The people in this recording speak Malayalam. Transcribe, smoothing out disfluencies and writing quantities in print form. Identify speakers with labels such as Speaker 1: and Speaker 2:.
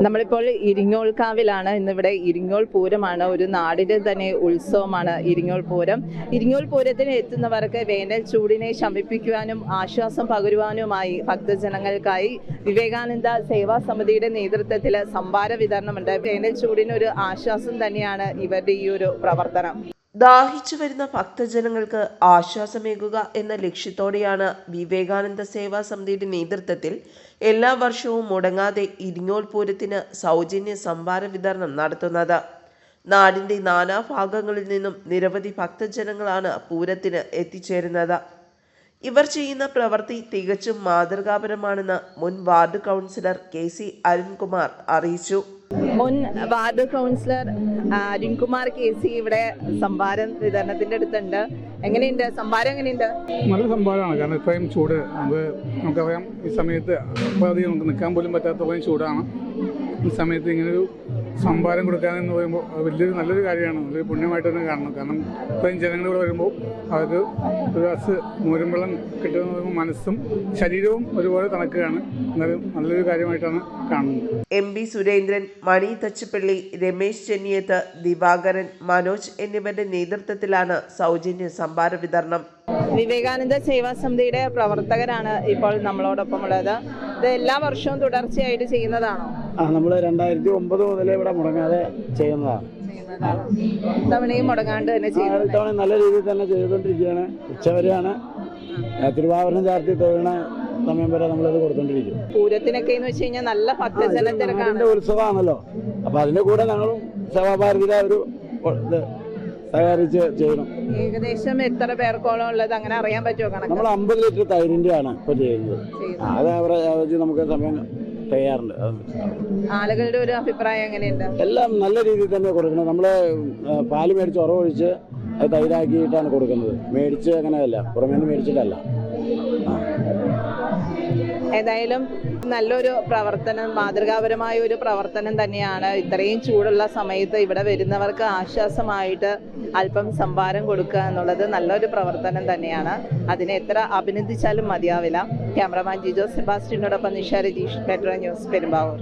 Speaker 1: നമ്മളിപ്പോൾ ഇരിങ്ങോൾക്കാവിലാണ്. ഇന്നിവിടെ ഇരിങ്ങോൾ പൂരമാണ്. ഒരു നാടിന്റെ തന്നെ ഉത്സവമാണ് ഇരിങ്ങോൾ പൂരം. ഇരിങ്ങോൾ പൂരത്തിന് എത്തുന്നവർക്ക് വേനൽ ചൂടിനെ ശമിപ്പിക്കുവാനും ആശ്വാസം പകരുവാനുമായി ഭക്തജനങ്ങൾക്കായി വിവേകാനന്ദ സേവാ സമിതിയുടെ നേതൃത്വത്തിൽ സംഭാര വിതരണമുണ്ട്. വേനൽ ചൂടിന് ഒരു ആശ്വാസം തന്നെയാണ് ഇവരുടെ ഈ ഒരു പ്രവർത്തനം.
Speaker 2: ദാഹിച്ചു വരുന്ന ഭക്തജനങ്ങൾക്ക് ആശ്വാസമേകുക എന്ന ലക്ഷ്യത്തോടെയാണ് വിവേകാനന്ദ സേവാ സമിതിയുടെ നേതൃത്വത്തിൽ എല്ലാ വർഷവും മുടങ്ങാതെ ഇരിങ്ങോൾ പൂരത്തിന് സൗജന്യ സംഭാര വിതരണം നടത്തുന്നത്. നാടിന്റെ നാനാഭാഗങ്ങളിൽ നിന്നും നിരവധി ഭക്തജനങ്ങളാണ് പൂരത്തിന് എത്തിച്ചേരുന്നത്. ഇവർ ചെയ്യുന്ന പ്രവൃത്തി തികച്ചും മാതൃകാപരമാണെന്ന് മുൻ വാർഡ് കൗൺസിലർ KC അരുൺകുമാർ അറിയിച്ചു.
Speaker 1: മുൻ വാർഡ് കൗൺസിലർ അരുൺകുമാർ KC ഇവിടെ സംഭാരം വിതരണത്തിന്റെ അടുത്തുണ്ട്. എങ്ങനെയുണ്ട് സംഭാരം? എങ്ങനെയുണ്ട്?
Speaker 3: നല്ല സംഭാരമാണ്. കാരണം ഇത്രയും ചൂട് നമുക്കറിയാം. ഈ സമയത്ത് അധികം നമുക്ക് നിൽക്കാൻ പോലും പറ്റാത്ത ചൂടാണ്. ഈ സമയത്ത് ഇങ്ങനൊരു സംഭാരം കൊടുക്കാനെന്ന് പറയുമ്പോൾ നല്ലൊരു കാര്യമാണ്. നല്ലൊരു പുണ്യമായിട്ട് തന്നെ കാണണം. കാരണം ഇത്രയും ജനങ്ങൾ ഇവിടെ വരുമ്പോൾ അവർക്ക് ഒരു ഗ്ലാസ് മോരുംവെള്ളം കിട്ടുമെന്ന് പറയുമ്പോൾ മനസ്സും ശരീരവും ഒരുപോലെ തണുക്കുകയാണ്. എന്നാലും നല്ലൊരു കാര്യമായിട്ടാണ് കാണുന്നത്.
Speaker 2: MP സുരേന്ദ്രൻ, മണി തച്ചുപള്ളി, രമേശ് ചെന്നിയത്ത്, ദിവാകരൻ, മനോജ് എന്നിവരുടെ നേതൃത്വത്തിലാണ് സൗജന്യ സംഭാര വിതരണം.
Speaker 1: വിവേകാനന്ദ സേവാ സമിതിയുടെ പ്രവർത്തകരാണ് ഇപ്പോൾ നമ്മളോടൊപ്പം ഉള്ളത്. ഇത് എല്ലാ വർഷവും തുടർച്ചയായിട്ട് ചെയ്യുന്നതാണോ?
Speaker 4: നമ്മൾ 2009 മുതലേ ഇവിടെ മുടങ്ങാതെ ചെയ്യുന്നതാണ്.
Speaker 1: തവണയും മുടങ്ങാണ്ട് തന്നെ ചെയ്യുന്നത്.
Speaker 4: തവണ നല്ല രീതിയിൽ തന്നെ ചെയ്തുകൊണ്ടിരിക്കുകയാണ്. ഉച്ചവരെയാണ് തിരുവാഭരണം ചാർത്തി തൊഴുന്ന സമയം വരെ നമ്മളിത് കൊടുത്തോണ്ടിരിക്കും.
Speaker 1: പൂരത്തിനൊക്കെ എന്ന് വെച്ച് കഴിഞ്ഞാൽ നല്ല ഭക്തജനത്തിരക്കാണ്.
Speaker 4: ഉത്സവമാണല്ലോ. അപ്പൊ അതിന്റെ കൂടെ ഞങ്ങളും സേവാഭാരതിയുടെ ഒരു സഹകരിച്ച് ചെയ്യണം.
Speaker 1: ഏകദേശം എത്ര പേർക്കോളം ഉള്ളത് അങ്ങനെ അറിയാൻ പറ്റുമോ? കണക്ക്
Speaker 4: നമ്മൾ 50 ലിറ്റർ തൈരിന്റെ ആണ് ഇപ്പൊ ചെയ്യുന്നത്. അത് അവരെ നമുക്ക് സമയം തയ്യാറുണ്ട്.
Speaker 1: ആളുകളുടെ ഒരു അഭിപ്രായം എങ്ങനെയുണ്ട്?
Speaker 4: എല്ലാം നല്ല രീതിയിൽ തന്നെ കൊടുക്കണം. നമ്മള് പാല് മേടിച്ച് ഉറവൊഴിച്ച് അത് തൈരാക്കിയിട്ടാണ് കൊടുക്കുന്നത്. മേടിച്ച് അങ്ങനെയല്ല, പുറമേ നിന്ന് മേടിച്ചിട്ടല്ല.
Speaker 1: ഏതായാലും നല്ലൊരു പ്രവർത്തനം, മാതൃകാപരമായ ഒരു പ്രവർത്തനം തന്നെയാണ്. ഇത്രയും ചൂടുള്ള സമയത്ത് ഇവിടെ വരുന്നവർക്ക് ആശ്വാസമായിട്ട് അല്പം സംഭാരം കൊടുക്കുക എന്നുള്ളത് നല്ലൊരു പ്രവർത്തനം തന്നെയാണ്. അതിനെ എത്ര അഭിനന്ദിച്ചാലും മതിയാവില്ല. ക്യാമറമാൻ ജിജോ സെബാസ്റ്റ്യനോടൊപ്പം നിഷ രജീഷ്, മെട്രോ ന്യൂസ്, പെരുമ്പാവൂർ.